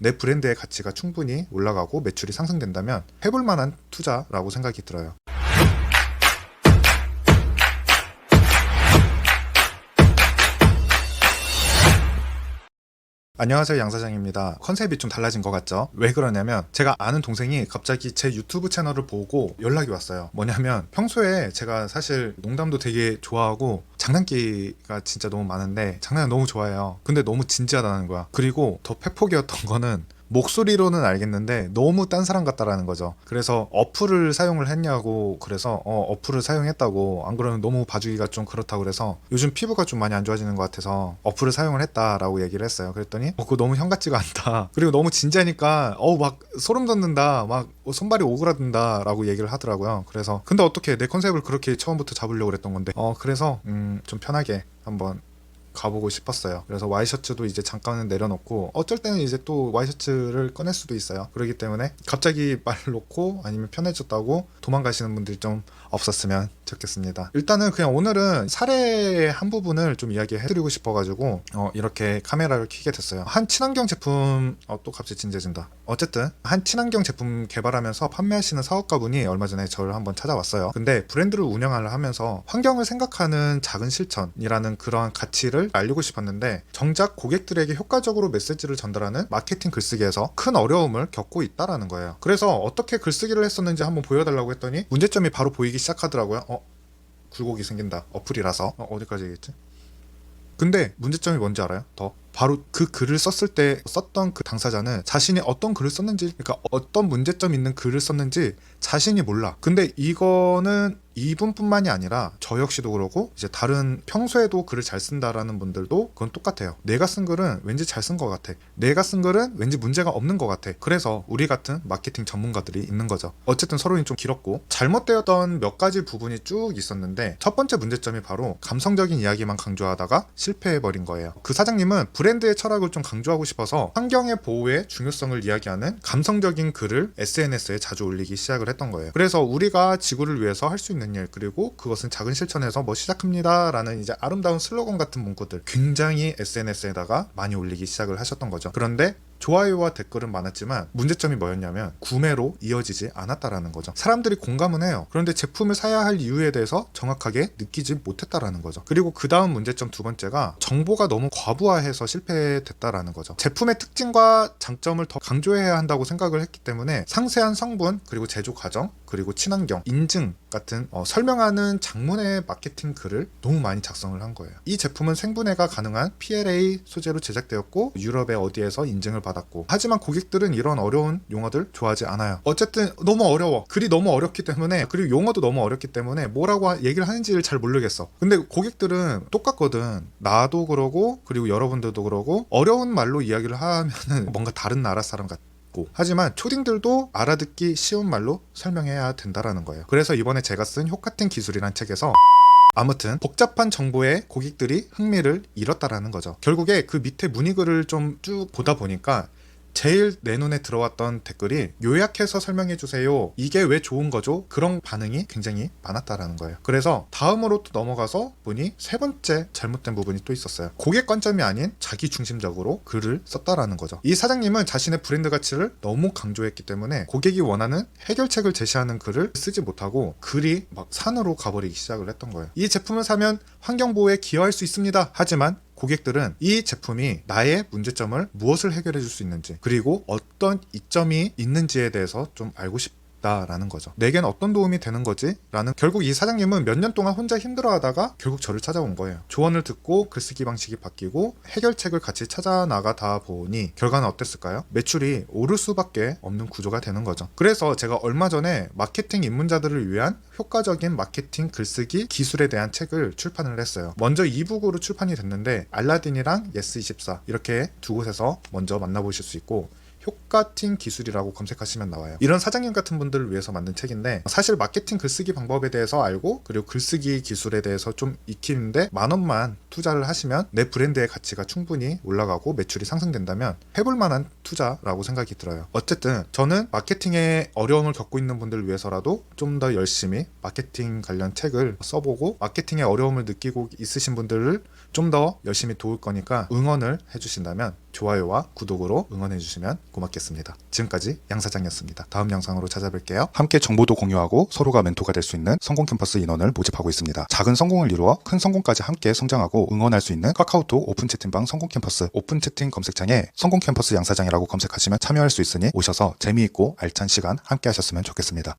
내 브랜드의 가치가 충분히 올라가고 매출이 상승된다면 해볼 만한 투자라고 생각이 들어요. 안녕하세요, 양 사장입니다. 컨셉이 좀 달라진 것 같죠? 왜 그러냐면 제가 아는 동생이 갑자기 제 유튜브 채널을 보고 연락이 왔어요. 뭐냐면 평소에 제가 사실 농담도 되게 좋아하고 장난기가 진짜 너무 많은데 장난을 너무 좋아해요. 근데 너무 진지하다는 거야. 그리고 더 팩폭이었던 거는 목소리로는 알겠는데 너무 딴 사람 같다라는 거죠. 그래서 어플을 사용을 했냐고, 그래서 어플을 사용했다고, 안 그러면 너무 봐주기가 좀 그렇다고, 그래서 요즘 피부가 좀 많이 안 좋아지는 것 같아서 어플을 사용을 했다라고 얘기를 했어요. 그랬더니 그거 너무 형 같지가 않다, 그리고 너무 진지하니까 막 소름 돋는다, 막 손발이 오그라든다 라고 얘기를 하더라고요. 그래서 근데 어떻게 내 컨셉을 그렇게 처음부터 잡으려고 그랬던 건데 그래서 좀 편하게 한번 가보고 싶었어요. 그래서 와이셔츠도 이제 잠깐은 내려놓고, 어쩔 때는 이제 또 와이셔츠를 꺼낼 수도 있어요. 그렇기 때문에 갑자기 말 놓고 아니면 편해졌다고 도망가시는 분들이 좀 없었으면 좋겠습니다. 일단은 그냥 오늘은 사례의 한 부분을 좀 이야기해드리고 싶어가지고 이렇게 카메라를 켜게 됐어요. 한 친환경 제품, 또 갑자기 진지해진다. 어쨌든 한 친환경 제품 개발하면서 판매하시는 사업가분이 얼마 전에 저를 한번 찾아왔어요. 근데 브랜드를 운영을 하면서 환경을 생각하는 작은 실천이라는 그러한 가치를 알리고 싶었는데, 정작 고객들에게 효과적으로 메시지를 전달하는 마케팅 글쓰기에서 큰 어려움을 겪고 있다라는 거예요. 그래서 어떻게 글쓰기를 했었는지 한번 보여달라고 했더니 문제점이 바로 보이기 시작하더라고요. 굴곡이 생긴다. 어플이라서. 어디까지 얘기했지? 근데 문제점이 뭔지 알아요? 바로 그 글을 썼을 때 썼던 그 당사자는 자신이 어떤 글을 썼는지, 그러니까 어떤 문제점 있는 글을 썼는지 자신이 몰라. 근데 이거는 이분뿐만이 아니라 저 역시도 그러고, 이제 다른 평소에도 글을 잘 쓴다라는 분들도 그건 똑같아요. 내가 쓴 글은 왠지 잘 쓴 것 같아. 내가 쓴 글은 왠지 문제가 없는 것 같아. 그래서 우리 같은 마케팅 전문가들이 있는 거죠. 어쨌든 서론이 좀 길었고, 잘못되었던 몇 가지 부분이 쭉 있었는데, 첫 번째 문제점이 바로 감성적인 이야기만 강조하다가 실패해버린 거예요. 그 사장님은 브랜드의 철학을 좀 강조하고 싶어서 환경의 보호의 중요성을 이야기하는 감성적인 글을 SNS에 자주 올리기 시작을 했던 거예요. 그래서 우리가 지구를 위해서 할 수 있는 일, 그리고 그것은 작은 실천에서 시작합니다 라는 이제 아름다운 슬로건 같은 문구들 굉장히 SNS에다가 많이 올리기 시작을 하셨던 거죠. 그런데 좋아요와 댓글은 많았지만 문제점이 뭐였냐면 구매로 이어지지 않았다라는 거죠. 사람들이 공감은 해요. 그런데 제품을 사야 할 이유에 대해서 정확하게 느끼지 못했다라는 거죠. 그리고 그 다음 문제점 두 번째가 정보가 너무 과부하해서 실패됐다라는 거죠. 제품의 특징과 장점을 더 강조해야 한다고 생각을 했기 때문에 상세한 성분, 그리고 제조 과정, 그리고 친환경, 인증 같은 설명하는 장문의 마케팅 글을 너무 많이 작성을 한 거예요. 이 제품은 생분해가 가능한 PLA 소재로 제작되었고 유럽의 어디에서 인증을 받았고, 하지만 고객들은 이런 어려운 용어들 좋아하지 않아요. 어쨌든 너무 어려워. 글이 너무 어렵기 때문에, 그리고 용어도 너무 어렵기 때문에 뭐라고 얘기를 하는지를 잘 모르겠어. 근데 고객들은 똑같거든. 나도 그러고, 그리고 여러분들도 그러고, 어려운 말로 이야기를 하면은 뭔가 다른 나라 사람 같아. 하지만 초딩들도 알아듣기 쉬운 말로 설명해야 된다라는 거예요. 그래서 이번에 제가 쓴 효과팅 기술이란 책에서 아무튼 복잡한 정보에 고객들이 흥미를 잃었다라는 거죠. 결국에 그 밑에 문의글을 좀 쭉 보다 보니까 제일 내 눈에 들어왔던 댓글이 요약해서 설명해 주세요, 이게 왜 좋은 거죠? 그런 반응이 굉장히 많았다라는 거예요. 그래서 다음으로 또 넘어가서 보니 세 번째 잘못된 부분이 또 있었어요. 고객 관점이 아닌 자기 중심적으로 글을 썼다라는 거죠. 이 사장님은 자신의 브랜드 가치를 너무 강조했기 때문에 고객이 원하는 해결책을 제시하는 글을 쓰지 못하고 글이 막 산으로 가버리기 시작을 했던 거예요. 이 제품을 사면 환경보호에 기여할 수 있습니다. 하지만 고객들은 이 제품이 나의 문제점을 무엇을 해결해 줄 수 있는지, 그리고 어떤 이점이 있는지에 대해서 좀 알고 싶다라는 거죠. 내겐 어떤 도움이 되는 거지? 라는, 결국 이 사장님은 몇 년 동안 혼자 힘들어하다가 결국 저를 찾아온 거예요. 조언을 듣고 글쓰기 방식이 바뀌고 해결책을 같이 찾아 나가다 보니 결과는 어땠을까요? 매출이 오를 수밖에 없는 구조가 되는 거죠. 그래서 제가 얼마 전에 마케팅 입문자들을 위한 효과적인 마케팅 글쓰기 기술에 대한 책을 출판을 했어요. 먼저 이북으로 출판이 됐는데 알라딘이랑 예스24 이렇게 두 곳에서 먼저 만나보실 수 있고, 효과팅 기술이라고 검색하시면 나와요. 이런 사장님 같은 분들을 위해서 만든 책인데, 사실 마케팅 글쓰기 방법에 대해서 알고, 그리고 글쓰기 기술에 대해서 좀 익히는데 10,000원만 투자를 하시면 내 브랜드의 가치가 충분히 올라가고 매출이 상승된다면 해볼 만한 투자라고 생각이 들어요. 어쨌든 저는 마케팅에 어려움을 겪고 있는 분들을 위해서라도 좀 더 열심히 마케팅 관련 책을 써보고 마케팅에 어려움을 느끼고 있으신 분들을 좀 더 열심히 도울 거니까 응원을 해주신다면 좋아요와 구독으로 응원해주시면 고맙겠습니다. 지금까지 양 사장이었습니다. 다음 영상으로 찾아뵐게요. 함께 정보도 공유하고 서로가 멘토가 될 수 있는 성공 캠퍼스 인원을 모집하고 있습니다. 작은 성공을 이루어 큰 성공까지 함께 성장하고 응원할 수 있는 카카오톡 오픈 채팅방 성공 캠퍼스 오픈 채팅 검색창에 성공 캠퍼스 양 사장이라고 검색하시면 참여할 수 있으니 오셔서 재미있고 알찬 시간 함께 하셨으면 좋겠습니다.